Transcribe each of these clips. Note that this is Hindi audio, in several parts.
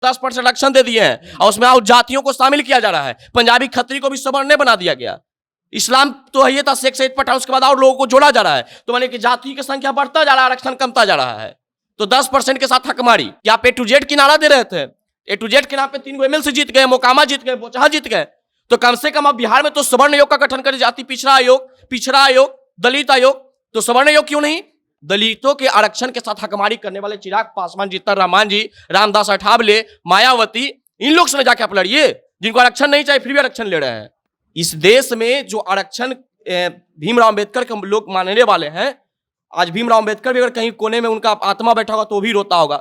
10% आरक्षण दे दिए हैं और उसमें और जातियों को शामिल किया जा रहा है। पंजाबी खत्री को भी सवर्ण बना दिया गया। इस्लाम तो है, ये था शेख सईद पठान, उसके बाद और लोगों को जोड़ा जा रहा है। तो माने कि जाति की संख्या बढ़ता जा रहा है, आरक्षण कमता जा रहा है। तो 10% के साथ हकमारी। क्या आप A to Z की नारा दे रहे थे? A to Z के नाम पे 3 MLC जीत गए, मोकामा जीत गए, बोचहा जीत गए। तो कम से कम अब बिहार में तो सवर्ण आयोग का गठन करें, जाति पिछड़ा आयोग, दलित आयोग। तो सवर्ण आयोग क्यों नहीं? दलितों के आरक्षण के साथ हकमारी करने वाले चिराग पासवान, जीतन राम मांझी, रामदास अठावले, मायावती, इन लोग से जाके आप लड़िए, जिनको आरक्षण नहीं चाहिए फिर भी आरक्षण ले रहे हैं। इस देश में जो आरक्षण भीमराव अंबेडकर के लोग मानने वाले हैं, आज भीमराव अंबेडकर भी अगर कहीं कोने में उनका आत्मा बैठा होगा तो भी रोता होगा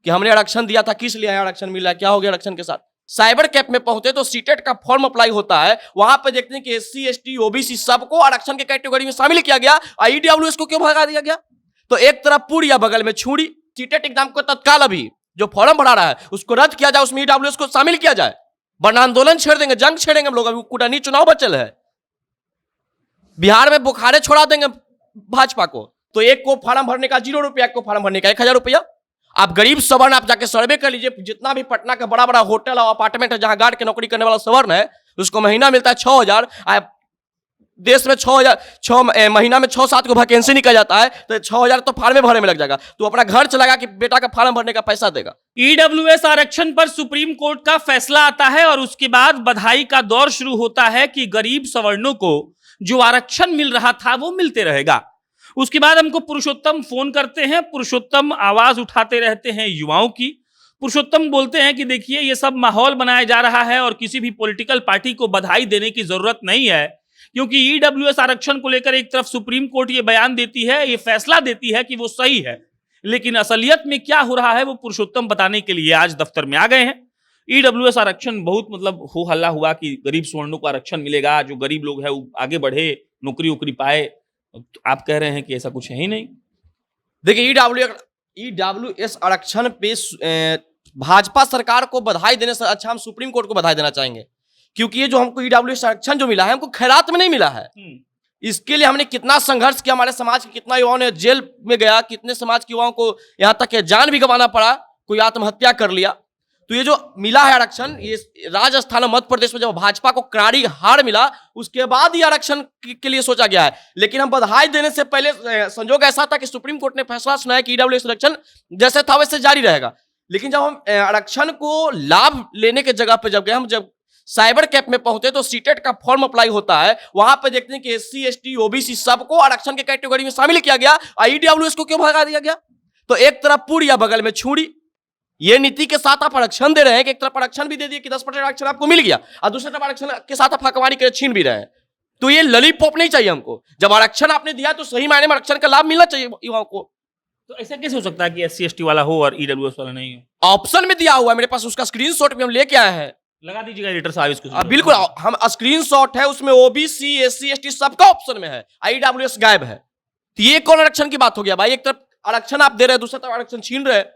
कि हमने आरक्षण दिया था, किस लिए आरक्षण मिला है, क्या हो गया आरक्षण के साथ। साइबर कैफ में पहुंचे तो सीटेट का फॉर्म अप्लाई होता है, वहां पे देखते हैं कि SC ST OBC सबको आरक्षण के कैटेगरी में शामिल किया गया। EWS को क्यों भगा दिया गया? तो एक तरफ पूरी या बगल में छुरी। सीटेट एग्जाम को तत्काल अभी जो फॉर्म भरा रहा है उसको रद्द किया जाए, उसमें EWS को शामिल किया जाए। वरना आंदोलन छेड़ देंगे, जंग छेड़ेंगे हम लोग। अभी कूटनी चुनाव बचल है, बिहार में बुखारे छोड़ा देंगे भाजपा को। तो एक को फॉर्म भरने का 0 रुपया, एक को फॉर्म भरने का 1000 रुपया। आप गरीब सवर्ण आप जाके सर्वे कर लीजिए, जितना भी पटना का बड़ा बड़ा होटल और अपार्टमेंट है जहां गार्ड की नौकरी करने वाला सवर्ण है, उसको महीना मिलता है 6000। देश में 6000 महीना में 6-7 को वैकेंसी निकल जाता है, तो 6000 तो फार्म भरने में लग जाएगा। तो अपना घर चलाएगा कि बेटा का फार्म भरने का पैसा देगा। EWS आरक्षण पर सुप्रीम कोर्ट का फैसला आता है और उसके बाद बधाई का दौर शुरू होता है कि गरीब सवर्णों को जो आरक्षण मिल रहा था वो मिलते रहेगा। उसके बाद हमको पुरुषोत्तम फोन करते हैं, पुरुषोत्तम आवाज उठाते रहते हैं युवाओं की। पुरुषोत्तम बोलते हैं कि देखिए ये सब माहौल बनाया जा रहा है और किसी भी पॉलिटिकल पार्टी को बधाई देने की जरूरत नहीं है, क्योंकि EWS आरक्षण को लेकर एक तरफ सुप्रीम कोर्ट ये बयान देती है, ये फैसला देती है कि वो सही है, लेकिन असलियत में क्या हो रहा है वो पुरुषोत्तम बताने के लिए आज दफ्तर में आ गए हैं। EWS आरक्षण बहुत मतलब हो हल्ला हुआ कि गरीब सवर्णों को आरक्षण मिलेगा, जो गरीब लोग है वो आगे बढ़े, नौकरी वोकरी पाए। तो आप कह रहे हैं कि ऐसा कुछ है ही नहीं। देखिए EWS आरक्षण पे भाजपा सरकार को बधाई देने से अच्छा हम सुप्रीम कोर्ट को बधाई देना चाहेंगे, क्योंकि ये जो हमको EWS आरक्षण जो मिला है हमको खैरात में नहीं मिला है। इसके लिए हमने कितना संघर्ष किया, हमारे समाज के कितना युवाओं ने जेल में गया, कितने समाज के युवाओं को यहां तक के जान भी गंवाना पड़ा, कोई आत्महत्या कर लिया। तो ये जो मिला है आरक्षण, ये राजस्थान और मध्य प्रदेश में जब भाजपा को करारी हार मिला उसके बाद ये आरक्षण के लिए सोचा गया है। लेकिन हम बधाई देने से पहले संजोग ऐसा था कि सुप्रीम कोर्ट ने फैसला सुनाया कि EWS आरक्षण जैसे था वैसे जारी रहेगा। लेकिन जब हम आरक्षण को लाभ लेने के जगह पे जब साइबर कैफ में पहुंचे तो सीटेट का फॉर्म अप्लाई होता है, वहां पे देखते हैं कि SC ST OBC सबको आरक्षण के कैटेगरी में शामिल किया गया। EWS को क्यों भगा दिया गया? तो एक तरफ पूरी या बगल में छुरी। ये नीति के साथ आप आरक्षण दे रहे हैं कि एक तरफ आरक्षण भी दे दिए कि 10% आरक्षण आपको मिल गया और दूसरी तरफ आरक्षण के साथ आप हकमारी कर छीन भी रहे हैं। तो ये लॉलीपॉप नहीं चाहिए हमको। जब आरक्षण आपने दिया तो सही मायने में आरक्षण का लाभ मिलना चाहिए युवाओं को। तो ऐसा कैसे हो सकता है कि SC ST वाला हो और EWS वाला नहीं हो? ऑप्शन में दिया हुआ है मेरे पास, उसका स्क्रीनशॉट भी हम लेके आए हैं। लगा दीजिएगा एडिटर साहब इसको। बिल्कुल, हम स्क्रीनशॉट है, उसमें OBC SC ST सबका ऑप्शन में है, EWS गायब है। तो ये कौन आरक्षण की बात हो गया भाई? एक तरफ आरक्षण आप दे रहे हैं, दूसरी तरफ आरक्षण छीन रहे हैं।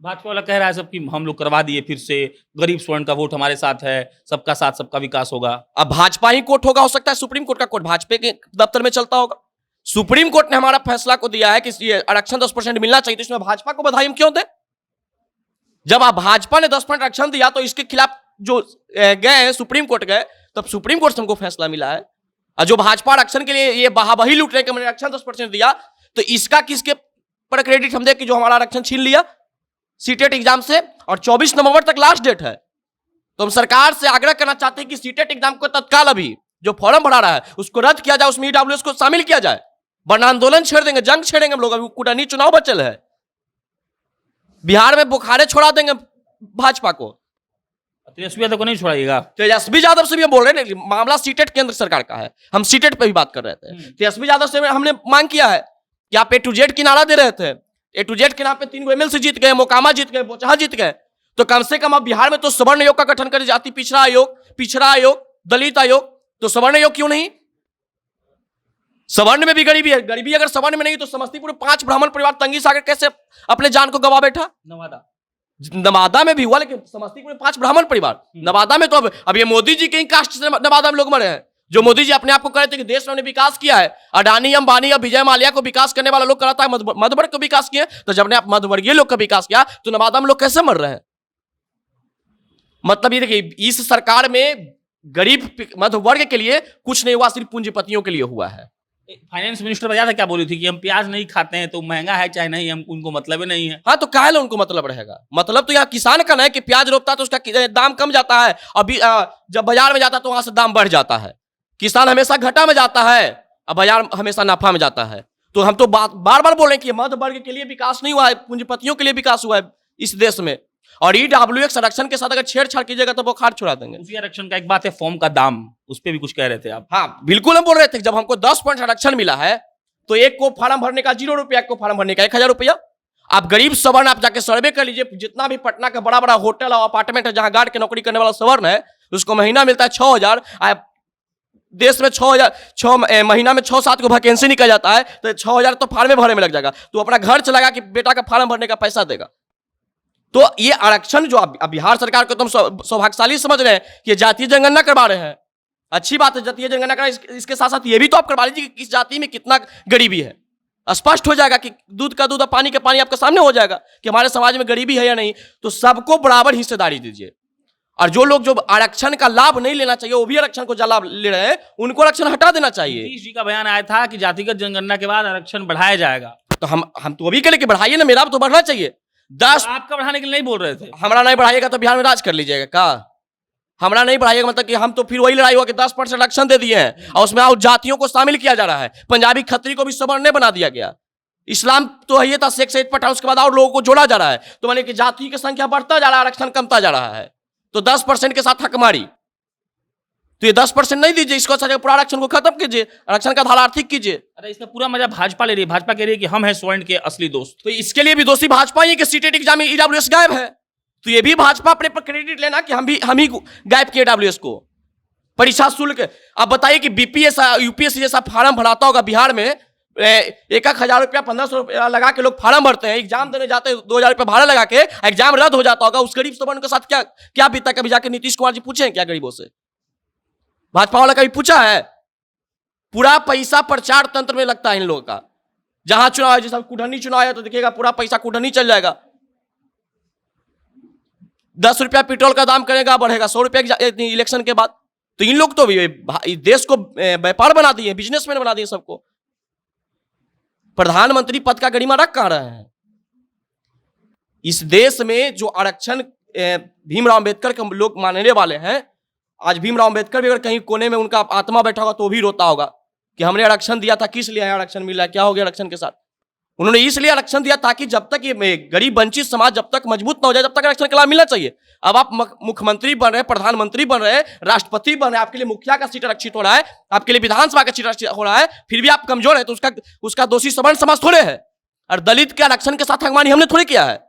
भाजपा वाला कह रहा है सब कि हम लोग करवा दिए, फिर से गरीब स्वर्ण का वोट हमारे साथ है, सबका साथ सबका विकास होगा। अब भाजपा ही कोर्ट होगा, हो सकता है सुप्रीम कोर्ट का कोर्ट भाजपा के दफ्तर में चलता होगा। सुप्रीम कोर्ट ने हमारा फैसला को दिया है कि ये आरक्षण 10% मिलना चाहिए, तो इसमें भाजपा को बधाई हम क्यों दें? जब आप भाजपा ने 10% आरक्षण दिया तो इसके खिलाफ जो गए सुप्रीम कोर्ट गए, तब सुप्रीम कोर्ट से हमको फैसला मिला है। और जो भाजपा आरक्षण के लिए ये बहाबही लूट रहे कि हमने आरक्षण 10% दिया, तो इसका किसके पर क्रेडिट हम दे कि जो हमारा आरक्षण छीन लिया सीटेट एग्जाम से? और 24 नवंबर तक लास्ट डेट है। तो हम सरकार से आग्रह करना चाहते हैं कि सीटेट एग्जाम को तत्काल अभी जो फॉर्म भरा रहा है उसको रद्द किया जाए, उसमें EWS को शामिल किया जाए। वरना आंदोलन छेड़ देंगे, जंग छेड़ेंगे हम लोग। अभी कूटनी चुनाव बचल है, बिहार में बुखारे छोड़ा देंगे भाजपा को। तेजस्वी यादव को नहीं छोड़ाइएगा? तेजस्वी यादव से भी बोल रहे हैं, मामला सीटेट केंद्र सरकार का है, हम सीटेट पे भी बात कर रहे थे। तेजस्वी यादव से हमने मांग किया है कि आप A to Z की नारा दे रहे थे, A to Z के नाम पे 3 MLC जीत गए, मोकामा जीत गए, बोचहा जीत गए। तो कम से कम अब बिहार में तो सवर्ण आयोग का गठन करें, जाति पिछड़ा आयोग, दलित आयोग। तो सवर्ण आयोग क्यों नहीं? सवर्ण में भी गरीबी है, गरीबी अगर सवर्ण में नहीं तो समस्तीपुर में 5 ब्राह्मण परिवार तंगी सागर कैसे अपने जान को गवा बैठा? नवादा में भी हुआ, लेकिन समस्तीपुर में 5 ब्राह्मण परिवार। नवादा में तो अब ये मोदी जी के ही कास्ट से नवादा में लोग मरे हैं। जो मोदी जी अपने आप को कह रहे थे कि देश में हमने विकास किया है, अडानी अंबानी या विजय माल्या को विकास करने वाला लोग कहता है मध्यवर्ग को विकास किया, तो जब ने आप मध्यवर्गीय लोग का विकास किया तो नवादा में लोग कैसे मर रहे हैं? मतलब ये देखिए, इस सरकार में गरीब मध्य वर्ग के लिए कुछ नहीं हुआ, सिर्फ पूंजीपतियों के लिए हुआ है। फाइनेंस मिनिस्टर बताया था क्या बोली थी कि हम प्याज नहीं खाते हैं तो महंगा है चाहे नहीं, हम उनको मतलब ही नहीं है। हाँ, तो काहे ला उनको मतलब रहेगा? मतलब तो यहाँ किसान का ना है कि प्याज रोपता है तो उसका दाम कम जाता है, अभी जब बाजार में जाता है तो वहां से दाम बढ़ जाता है। किसान हमेशा घाटा में जाता है और बाजार हमेशा नफा में जाता है। तो हम तो बार बार बोल रहे हैं कि मध्य वर्ग के लिए विकास नहीं हुआ है, पूंजीपतियों के लिए विकास हुआ है इस देश में। और ईडब्ल्यूएक्स आरक्षण के साथ अगर छेड़छाड़ कीजिएगा तो बुखार छुड़ा देंगे। उसी आरक्षण का एक बात है, फॉर्म का दाम, उस पर भी कुछ कह रहे थे आप। हाँ बिल्कुल, हम बोल रहे थे जब हमको 10% आरक्षण मिला है तो एक को फार्म भरने का 0 रुपया, एक को फार्म भरने का 1000 रुपया। आप गरीब सवर्ण आप जाके सर्वे कर लीजिए, जितना भी पटना का बड़ा बड़ा होटल और अपार्टमेंट है जहां गार्ड की नौकरी करने वाला सवर्ण है, उसको महीना मिलता है 6000। देश में 6000 महीना में 6-7 को वैकेंसी निकल जाता है, तो 6000 तो फार्म भरने में लग जाएगा। तो अपना घर चलाएगा कि बेटा का फार्म भरने का पैसा देगा? तो ये आरक्षण जो अब बिहार सरकार को तुम सौभाग्यशाली समझ रहे हैं कि जातीय जनगणना करवा रहे हैं, अच्छी बात है जातीय जनगणना करा। इसके साथ साथ ये भी तो आप करवा लीजिए कि किस जाति में कितना गरीबी है, स्पष्ट हो जाएगा कि दूध का दूध और पानी का पानी आपके सामने हो जाएगा कि हमारे समाज में गरीबी है या नहीं। तो सबको बराबर हिस्सेदारी दीजिए, और जो लोग जो आरक्षण का लाभ नहीं लेना चाहिए वो भी आरक्षण को लाभ ले रहे हैं, उनको आरक्षण हटा देना चाहिए। नीतीश जी का बयान आया था कि जातिगत जनगणना के बाद आरक्षण बढ़ाया जाएगा। तो हम तो अभी के लिए बढ़ाइए ना, मेरा तो बढ़ना चाहिए 10। आपका बढ़ाने के लिए नहीं बोल रहे थे। हमारा नहीं बढ़ाइएगा तो बिहार में राज कर लीजिएगा का? हमारा नहीं बढ़ाइएगा मतलब कि हम तो फिर वही लड़ाई हुआ कि 10% आरक्षण दे दिए हैं और उसमें और जातियों को शामिल किया जा रहा है। पंजाबी खत्री को भी सवर्ण बना दिया गया। इस्लाम तो ये था शेख सैयद पठान, उसके बाद और लोगों को जोड़ा जा रहा है। तो माने कि जाति की संख्या बढ़ता जा रहा है, आरक्षण कमता जा रहा है। तो 10% के साथ हकमारी, तो ये 10% नहीं दीजिए, इसको अच्छा पूरा आरक्षण को खत्म कीजिए, आरक्षण का धारा आर्थिक कीजिए। अरे इसका पूरा मजा भाजपा ले रही है। भाजपा कह रही है कि हम हैं स्वर्ण के असली दोस्त। तो इसके लिए भी दोषी भाजपा ही कि सीटेट एग्जाम में ईडब्ल्यूएस गायब है। तो ये भी भाजपा अपने पर क्रेडिट लेना कि हम ही गायब किए ईडब्ल्यूएस को। परीक्षा शुल्क, आप बताइए कि बीपीएस यूपीएससी जैसा फार्म भराता होगा बिहार में, 1000 रुपया 1500 रुपया लगा के लोग फार्म भरते हैं, एग्जाम देने जाते हैं 2000 रुपया भाड़ा लगा के, एग्जाम रद्द हो जाता होगा। उस गरीब सवर्ण के साथ क्या बीता? कभी जाके नीतीश कुमार जी पूछे हैं क्या गरीबों से? भाजपा वाला कभी पूछा है? पूरा पैसा प्रचार तंत्र में लगता है इन लोगों का। जहां चुनाव है, जैसा कुढ़नी चुनाव है तो देखिएगा पूरा पैसा कुढ़नी चल जाएगा। 10 रुपया पेट्रोल का दाम करेगा, बढ़ेगा 100 रुपया इलेक्शन के बाद। तो इन लोग तो देश को व्यापार बना दिए, बिजनेसमैन बना दिए सबको। प्रधानमंत्री पद का गरिमा रख कहां रहे हैं? इस देश में जो आरक्षण भीमराव अंबेडकर के लोग मानने वाले हैं, आज भीमराव अंबेडकर भी अगर कहीं कोने में उनका आत्मा बैठा होगा तो भी रोता होगा कि हमने आरक्षण दिया था, किस लिए आरक्षण मिला, क्या हो गया आरक्षण के साथ? उन्होंने इसलिए आरक्षण दिया ताकि जब तक ये गरीब वंचित समाज जब तक मजबूत ना हो जाए, जब तक आरक्षण का लाभ मिलना चाहिए। अब आप मुख्यमंत्री बन रहे हैं, प्रधानमंत्री बन रहे हैं, राष्ट्रपति बन रहे हैं, आपके लिए मुखिया का सीट आरक्षित हो रहा है, आपके लिए विधानसभा का सीट आरक्षित हो रहा है, फिर भी आप कमजोर है तो उसका दोषी सवर्ण समाज थोड़े है। और दलित के आरक्षण के साथ हकमारी हमने थोड़ी किया है,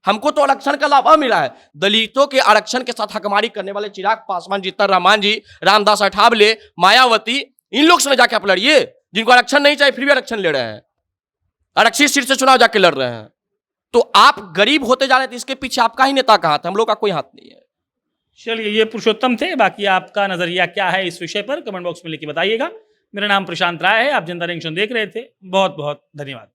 हमको तो आरक्षण का लाभ मिला है। दलितों के आरक्षण के साथ हकमारी करने वाले चिराग पासवान, जीतन राम जी, रामदास अठावले, मायावती, इन लोग से जाके आप लड़िए जिनको आरक्षण नहीं चाहिए फिर भी आरक्षण ले रहे हैं, आरक्षित सीट से चुनाव जाके लड़ रहे हैं। तो आप गरीब होते जा रहे थे, इसके पीछे आपका ही नेता का हाथ है, हम लोग का कोई हाथ नहीं है। चलिए, ये पुरुषोत्तम थे। बाकी आपका नजरिया क्या है इस विषय पर कमेंट बॉक्स में लिख के बताइएगा। मेरा नाम प्रशांत राय है, आप जनता जंक्शन देख रहे थे। बहुत बहुत धन्यवाद।